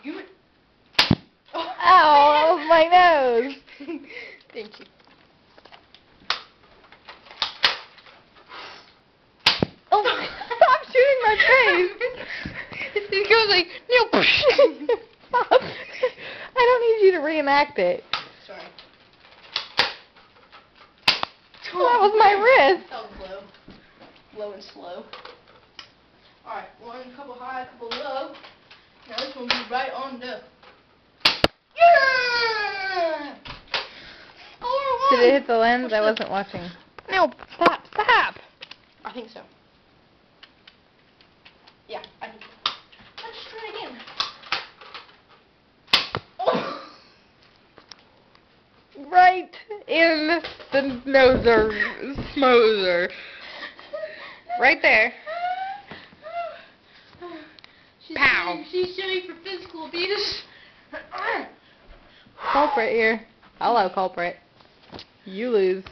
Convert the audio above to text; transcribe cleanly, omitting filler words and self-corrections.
Give it. Oh. Ow, my nose. Thank you. Oh, stop shooting my face. It goes like, no. Stop. I don't need you to reenact it. Sorry. That was my wrist. That was low. Low and slow. Alright, one couple high, couple low. Now this one will be right on the... Yeah! Oh, Did it hit the lens? I wasn't watching. No, stop, stop! I think so. Yeah, I think so. Let's try again. Oh! Right in the noser, smoser. Right there. Pow. She's suing for physical abuse. Culprit here. Hello, culprit. You lose.